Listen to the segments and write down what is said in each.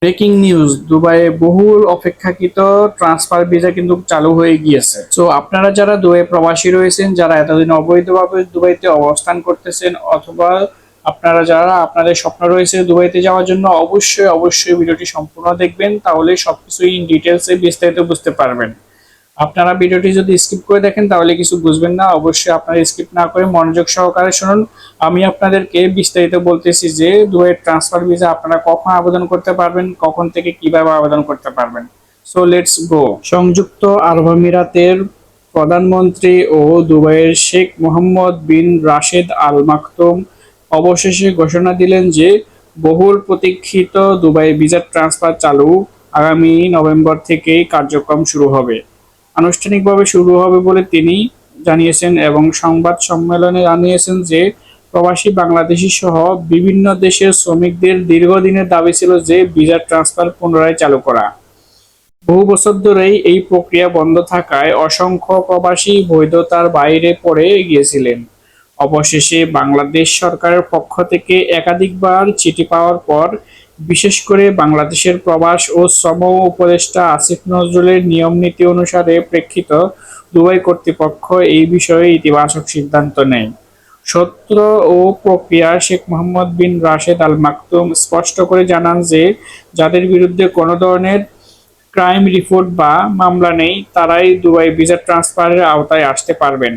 Breaking news, দুবাইয়ে বহুল অপেক্ষাকৃত ট্রান্সফার ভিসা কিন্তু চালু হয়ে গিয়েছে। তো আপনারা যারা দুবাই প্রবাসী রয়েছেন, যারা এতদিন অবৈধভাবে দুবাইতে অবস্থান করতেছেন, অথবা আপনারা যারা আপনাদের স্বপ্ন রয়েছে দুবাইতে যাওয়ার জন্য, অবশ্যই অবশ্যই ভিডিওটি সম্পূর্ণ দেখবেন, তাহলে সবকিছুই ইন ডিটেলসে বিস্তারিত বুঝতে পারবেন। আপনারা ভিডিওটি যদি স্কিপ করে দেখেন তাহলে কিছু বুঝবেন না। অবশ্যই আপনারা স্কিপ না করে মনোযোগ সহকারে শুনুন। আমি আপনাদেরকে বিস্তারিত বলতেছি যে দুবাইয়ের ট্রান্সফার ভিসা আপনারা কখন আবেদন করতে পারবেন, কখন থেকে কিভাবে আবেদন করতে পারবেন। So let's go. সংযুক্ত আরব আমিরাতের প্রধানমন্ত্রী ও দুবাইয়ের শেখ মোহাম্মদ বিন রাশেদ আল মাকতুম অবশেষে ঘোষণা দিলেন যে বহুল প্রতীক্ষিত দুবাই ভিসা ট্রান্সফার চালু। আগামী নভেম্বর থেকেই কার্যক্রম শুরু হবে, আনুষ্ঠানিকভাবে শুরু হবে বলে তিনি জানিয়েছেন এবং সংবাদ সম্মেলনে জানিয়েছেন যে প্রবাসী বাংলাদেশি সহ বিভিন্ন দেশের শ্রমিকদের দীর্ঘদিনের দাবি ছিল যে ভিসা ট্রান্সফার পুনরায় চালু করা। বহু বছর ধরেই এই প্রক্রিয়া বন্ধ থাকায় অসংখ্য প্রবাসী বৈধতার বাইরে পড়ে গিয়েছিলেন। অবশেষে বাংলাদেশ সরকারের পক্ষ থেকে একাধিকবার চিঠি পাওয়ার পর, বিশেষ করে বাংলাদেশের প্রবাস ও শ্রম উপদেষ্টা আসিফ নজরুলের নিয়ম নীতি অনুসারে প্রেক্ষিত দুবাই কর্তৃপক্ষ এই বিষয়ে ইতিবাচক সিদ্ধান্ত নেয়। সূত্র ও প্রক্রিয়া শেখ মোহাম্মদ বিন রাশেদ আল মাকতুম স্পষ্ট করে জানান যে যাদের বিরুদ্ধে কোনো ধরনের ক্রাইম রিপোর্ট বা মামলা নেই তারাই দুবাই ভিসা ট্রান্সফারের আওতায় আসতে পারবেন।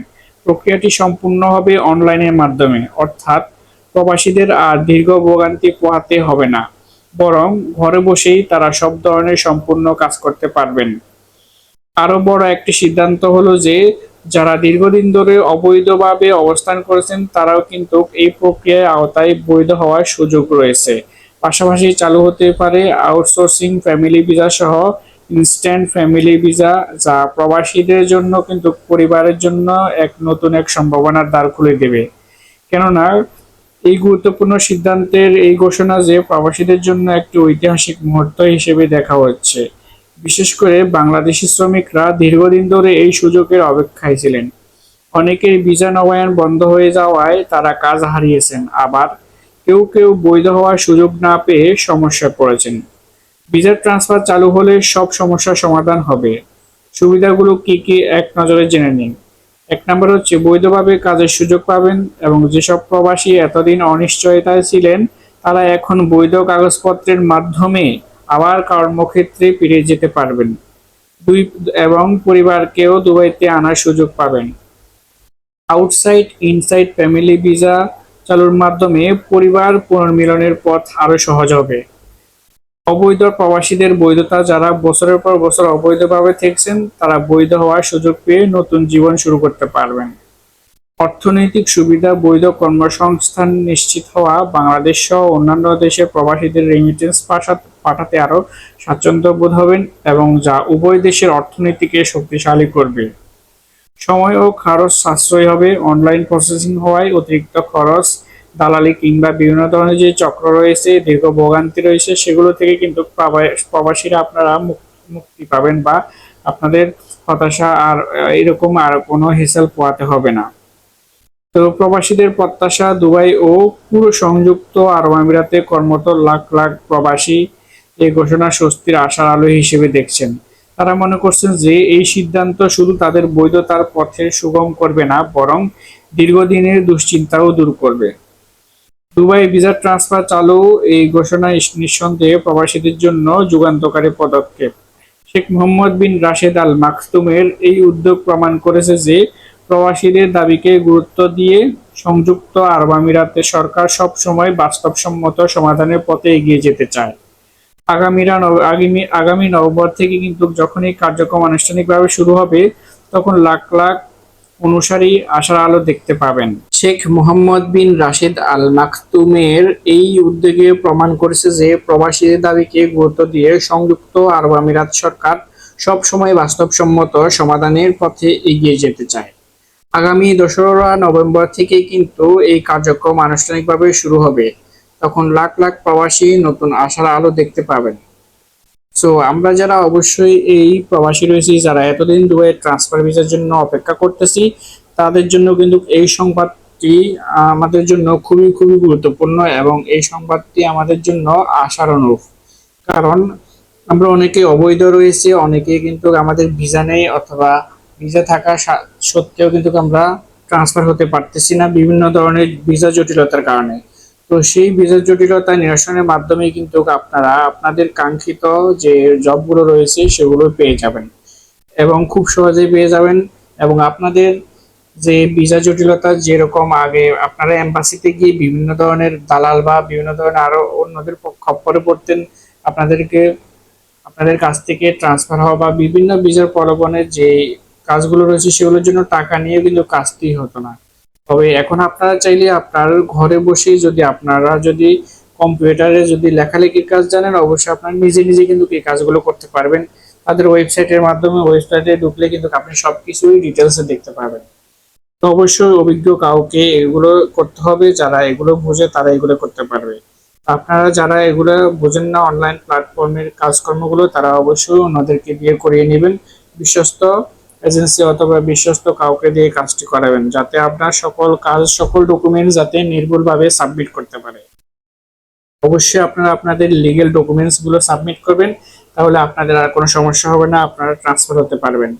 প্রক্রিয়াটি সম্পূর্ণ হবে অনলাইনের মাধ্যমে, অর্থাৎ প্রবাসীদের আর দীর্ঘ ভোগান্তি পোহাতে হবে না, বরং ঘরে বসেই তারা সব ধরনের সম্পূর্ণ কাজ করতে পারবেন। আরো বড় একটি সিদ্ধান্ত হলো যে যারা দীর্ঘদিন ধরে অবৈধভাবে অবস্থান করেছেন তারাও কিন্তু এই প্রক্রিয়ার আওতায় বৈধ হওয়ার সুযোগ রয়েছে। পাশাপাশি চালু হতে পারে আউটসোর্সিং ফ্যামিলি ভিসা সহ ইনস্ট্যান্ট ফ্যামিলি ভিসা, যা প্রবাসীদের জন্য কিন্তু পরিবারের জন্য এক নতুন সম্ভাবনার দ্বার খুলে দেবে। কেননা এই গুরুত্বপূর্ণ সিদ্ধান্তের এই ঘোষণা যে প্রবাসীদের জন্য একটি ঐতিহাসিক মুহূর্ত হিসেবে দেখা হচ্ছে। বিশেষ করে বাংলাদেশি শ্রমিকরা দীর্ঘদিন ধরে এই সুযোগের অপেক্ষায় ছিলেন। অনেকের ভিসা নবায়ন বন্ধ হয়ে যাওয়ায় তারা কাজ হারিয়েছেন, আবার কেউ কেউ বৈধ হওয়ার সুযোগ না পেয়ে সমস্যায় পড়েছেন। ভিসা ট্রান্সফার চালু হলে সব সমস্যার সমাধান হবে। সুবিধাগুলো কি কি এক নজরে জেনে নিন। এক নম্বর হচ্ছে বৈধভাবে কাজের সুযোগ পাবেন, এবং যেসব প্রবাসী এতদিন অনিশ্চয়তায় ছিলেন তারা এখন বৈধ কাগজপত্রের মাধ্যমে আবার কর্মক্ষেত্রে ফিরে যেতে পারবেন। দুই, এবং পরিবারকেও দুবাইতে আনার সুযোগ পাবেন। আউটসাইড ইনসাইড ফ্যামিলি ভিসা চালুর মাধ্যমে পরিবার পুনর্মিলনের পথ আরো সহজ হবে। অবৈধ প্রবাসীদের বৈধতা, যারা বছরের পর বছর অবৈধভাবে থেকেছেন তারা বৈধ হওয়ার সুযোগ পেয়ে নতুন জীবন শুরু করতে পারবেন। অর্থনৈতিক সুবিধা, বৈধ কর্মসংস্থান নিশ্চিত হওয়া, বাংলাদেশ সহ অন্যান্য দেশে প্রবাসীদের রেমিটেন্স পাঠাতে আরও স্বাচ্ছন্দ্য বোধ হবেন, এবং যা উভয় দেশের অর্থনীতিকে শক্তিশালী করবে। সময় ও খরচ সাশ্রয়ী হবে। অনলাইন প্রসেসিং হওয়ায় অতিরিক্ত খরচ, দালালি কিংবা বিভিন্ন ধরনের যে চক্র রয়েছে, দীর্ঘ ভোগান্তি রয়েছে, সেগুলো থেকে কিন্তু প্রবাসীরা আপনারা মুক্তি পাবেন, বা আপনাদের হতাশা আর এরকম আর কোনো হেসেল পোহাতে হবে না। তো প্রবাসীদের প্রত্যাশা, দুবাই ও পুরো সংযুক্ত আরব আমিরাতে কর্মরত লাখ লাখ প্রবাসী এই ঘোষণা স্বস্তির আশার আলো হিসেবে দেখছেন। তারা মনে করছেন যে এই সিদ্ধান্ত শুধু তাদের বৈধতার পথে সুগম করবে না, বরং দীর্ঘদিনের দুশ্চিন্তাও দূর করবে। দুবাই ভিসা ট্রান্সফার চালু, এই ঘোষণা নিঃসন্দেহে প্রবাসীদের জন্য যুগান্তকারী পদক্ষেপ। শেখ মোহাম্মদ বিন রাশেদ আল মাকতুমের এই উদ্যোগ প্রমাণ করেছে যে প্রবাসীদের দাবিকে গুরুত্ব দিয়ে সংযুক্ত আরব আমিরাতের সরকার সব সময় বাস্তবসম্মত সমাধানের পথে এগিয়ে যেতে চায়। আগামী নভেম্বর থেকে কিন্তু যখন এই কার্যক্রম আনুষ্ঠানিকভাবে শুরু হবে, তখন লাখ লাখ অনুসারী আশার আলো দেখতে পাবেন। শেখ মোহাম্মদ বিন রাশেদ আল মাকতুমের এই উদ্যোগে প্রমাণ করেছে যে প্রবাসীদের দাবিকে গুরুত্ব দিয়ে সংযুক্ত আরব আমিরাত সরকার সব সময় বাস্তবসম্মত সমাধানের পথে এগিয়ে যেতে চায়। আগামী 2রা নভেম্বর থেকে কিন্তু এই কার্যক্রম আনুষ্ঠানিকভাবে শুরু হবে। তখন লাখ লাখ প্রবাসী নতুন আশার আলো দেখতে পাবেন। সো আমরা যারা অবশ্যই এই প্রবাসী রয়েছি, যারা এতদিন দুবাই ট্রান্সফার ভিসার জন্য অপেক্ষা করতেছি, তাদের জন্য কিন্তু এই সংবাদটি আমাদের জন্য খুবই খুবই গুরুত্বপূর্ণ, এবং এই সংবাদটি আমাদের জন্য আশার অনুরূপ। কারণ আমরা অনেকে অবৈধ রয়েছে, অনেকে কিন্তু আমাদের ভিসা নেই অথবা ভিসা থাকা সত্ত্বেও কিন্তু আমরা ট্রান্সফার হতে পারতেছি না বিভিন্ন ধরনের ভিসা জটিলতার কারণে। তো সেই ভিসা জটিলতা নিরসনের মাধ্যমে কিন্তু আপনারা আপনাদের কাঙ্ক্ষিত যে জবগুলো রয়েছে সেগুলো পেয়ে যাবেন এবং খুব সহজেই পেয়ে যাবেন। এবং আপনাদের যে ভিসা জটিলতা যেরকম আগে আপনারা এম্বাসিতে গিয়ে বিভিন্ন ধরনের দালাল বা বিভিন্ন ধরনের আরো অন্যদের খপ্পরে পড়তেন, আপনাদেরকে আপনাদের কাছ থেকে ট্রান্সফার হওয়া বা বিভিন্ন ভিসার প্রলোভনের যে কাজগুলো রয়েছে সেগুলোর জন্য টাকা নিয়ে কিন্তু কাজটি হতো না। তবে এখন আপনারা চাইলে আপনার ঘরে বসেই যদি কম্পিউটারে যদি লেখালেখির কাজ জানেন, অবশ্যই আপনার নিজে নিজে কিন্তু এই কাজগুলো করতে পারবেন। তাদের ওয়েবসাইটের মাধ্যমে ওয়েবসাইটে ঢুকলে কিন্তু আপনি সবকিছুই ডিটেলসে দেখতে পাবেন। তো অবশ্যই অভিজ্ঞ কাউকে এগুলো করতে হবে, যারা এগুলো বোঝে তারা এগুলো করতে পারবে। আপনারা যারা এগুলো বোঝেন না অনলাইন প্ল্যাটফর্মের কাজকর্মগুলো, তারা অবশ্যই অন্যদেরকে দিয়ে করিয়ে নেবেন, বিশ্বস্ত এজেন্সি অথবা বিশ্বস্ত কাউকে দিয়ে কাজটি করাবেন, যাতে আপনার সকল কাজ সকল ডকুমেন্টস যাতে নির্ভুলভাবে সাবমিট করতে পারে। অবশ্যই আপনারা আপনাদের লিগেল ডকুমেন্টস গুলো সাবমিট করবেন, তাহলে আপনাদের আর কোনো সমস্যা হবে না, আপনারা ট্রান্সফার হতে পারবেন।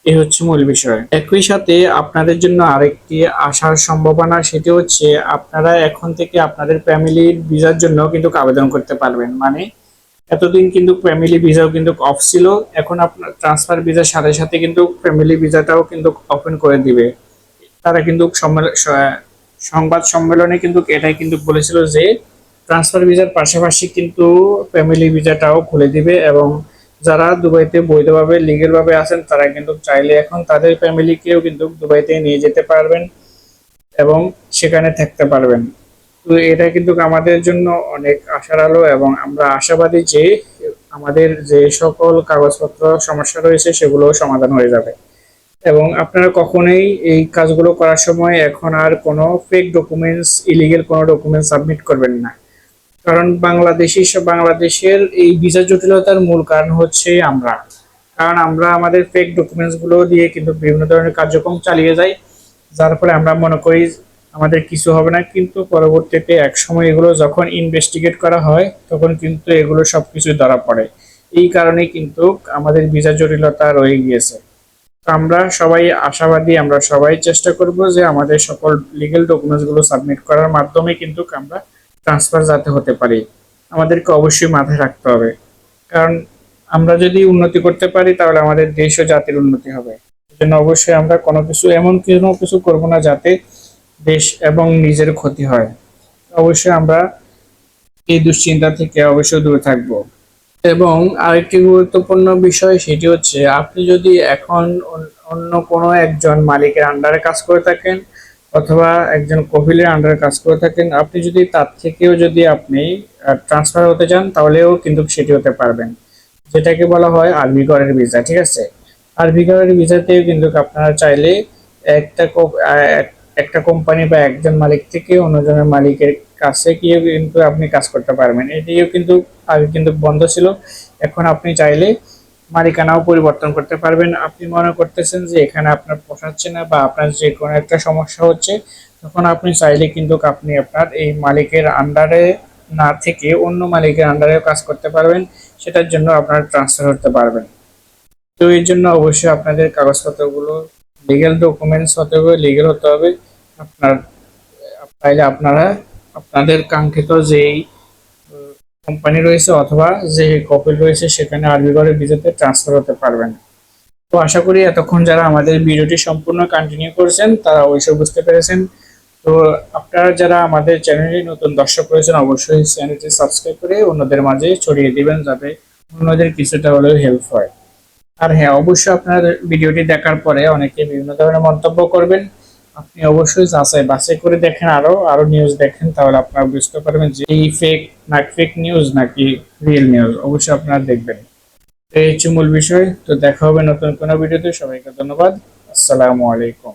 এই হচ্ছে মূল বিষয়। একই সাথে আপনাদের জন্য আরেকটি আসার সম্ভাবনা, সেটি হচ্ছে আপনারা এখন থেকে আপনাদের ফ্যামিলির ভিসার জন্য কিন্তু আবেদন করতে পারবেন। মানে এতদিন কিন্তু ফ্যামিলি ভিসাও কিন্তু অফ ছিল, এখন আপনার ট্রান্সফার ভিসার সাথে সাথে কিন্তু ফ্যামিলি ভিসাটাও কিন্তু ওপেন করে দিবে। তারা কিন্তু সংবাদ সম্মেলনে কিন্তু এটাই কিন্তু বলেছিল যে ট্রান্সফার ভিসার পাশাপাশি কিন্তু ফ্যামিলি ভিসাটাও খুলে দিবে, এবং যারা দুবাইতে বৈধভাবে লিগেল ভাবে আছেন তারা কিন্তু চাইলে এখন তাদের ফ্যামিলিকেও কিন্তু দুবাইতে নিয়ে যেতে পারবেন এবং সেখানে থাকতে পারবেন। তো এটা কিন্তু আমাদের জন্য অনেক আশার আলো, এবং আমরা আশাবাদী যে আমাদের যে সকল কাগজপত্র সমস্যা রয়েছে সেগুলো সমাধান হয়ে যাবে। এবং আপনারা কখনোই এই কাজগুলো করার সময় এখন আর কোনো ফেক ডকুমেন্টস, ইলিগেল কোনো ডকুমেন্টস সাবমিট করবেন না। কারণ বাংলাদেশের এই ভিসা জটিলতার মূল কারণ হচ্ছে আমরা। কারণ আমরা আমাদের ফেক ডকুমেন্টস গুলো দিয়ে কিন্তু বিভিন্ন ধরনের কার্যক্রম চালিয়ে যাই, যার ফলে আমরা মনে করি আমাদের কিছু হবে না, কিন্তু পরবর্তীতে এক সময় এগুলো যখন ইনভেস্টিগেট করা হয় তখন কিন্তু এগুলো সবকিছু ধরা পড়ে। এই কারণেই কিন্তু আমাদের ভিসা জটিলতা রয়ে গিয়েছে। তো আমরা সবাই আশাবাদী, আমরা সবাই চেষ্টা করব যে আমাদের সকল লিগেল ডকুমেন্টস গুলো সাবমিট করার মাধ্যমে কিন্তু আমরা ট্রান্সফার যাতে হতে পারি। আমাদেরকে অবশ্যই মাথায় রাখতে হবে, কারণ আমরা যদি উন্নতি করতে পারি তাহলে আমাদের দেশ ও জাতির উন্নতি হবে। এজন্য অবশ্যই আমরা কোনো কিছু করব না যাতে দেশ এবং নিজের ক্ষতি হয়। অবশ্যই আমরা এই দুশ্চিন্তা থেকে অবশ্যই দূরে থাকবো। এবং আরেকটি গুরুত্বপূর্ণ বিষয় সেটি হচ্ছে আপনি যদি এখন অন্য কোনো একজন মালিকের আন্ডারে কাজ করে থাকেন অথবা একজন কফিলের আন্ডারে কাজ করে থাকেন, আপনি যদি তার থেকেও যদি আপনি ট্রান্সফার হতে চান তাহলেও কিন্তু সেটি হতে পারবেন, যেটাকে বলা হয় আরবি ঘরের ভিসা। ঠিক আছে, আরবি ঘরের ভিসাতেও কিন্তু আপনারা চাইলে একটা একটা কোম্পানি বা একজন মালিক থেকে অন্যজনের মালিকের কাছে গিয়ে কিন্তু আপনি কাজ করতে পারবেন। এটিও কিন্তু আগে কিন্তু বন্ধ ছিল, এখন আপনি চাইলে মালিকানাও পরিবর্তন করতে পারবেন। আপনি মনে করতেছেন যে এখানে আপনার পোষাচ্ছে না বা আপনার যে কোনো একটা সমস্যা হচ্ছে, তখন আপনি চাইলে কিন্তু আপনি আপনার এই মালিকের আন্ডারে না থেকে অন্য মালিকের আন্ডারেও কাজ করতে পারবেন, সেটার জন্য আপনারা ট্রান্সফার করতে পারবেন। তো এর জন্য অবশ্যই আপনাদের কাগজপত্রগুলো লিগ্যাল ডকুমেন্টস হতে হবে, লিগ্যাল হতে হবে। আপনার চাইলে আপনারা আপনাদের কাঙ্ক্ষিত যেই কোম্পানি রয়েছে অথবা যে কপিল রয়েছে সেখানে আরবি ঘরের ভিসাতে ট্রান্সফার হতে পারবেন। তো আশা করি এতক্ষণ যারা আমাদের ভিডিওটি সম্পূর্ণ কন্টিনিউ করেছেন তারা অবশ্যই বুঝতে পেরেছেন। তো আপনারা যারা আমাদের চ্যানেলে নতুন দর্শক রয়েছেন অবশ্যই চ্যানেলটি সাবস্ক্রাইব করে অন্যদের মাঝে ছড়িয়ে দিবেন, যাতে অন্যদের কিছুটা হলেও হেল্প হয়। আর হ্যাঁ, অবশ্যই আপনার ভিডিওটি দেখার পরে অনেকে বিভিন্ন ধরনের মন্তব্য করবেন, আপনি অবশ্যই যাচাই বাছাই করে দেখেন, আরো আরো নিউজ দেখেন, তাহলে আপনারা বুঝতে পারবেন যে এই ফেক নিউজ নাকি রিয়েল নিউজ। অবশ্যই আপনারা দেখবেন। তো এই হচ্ছে মূল বিষয়। তো দেখা হবে নতুন কোনো ভিডিওতে। সবাইকে ধন্যবাদ। আসসালামু আলাইকুম।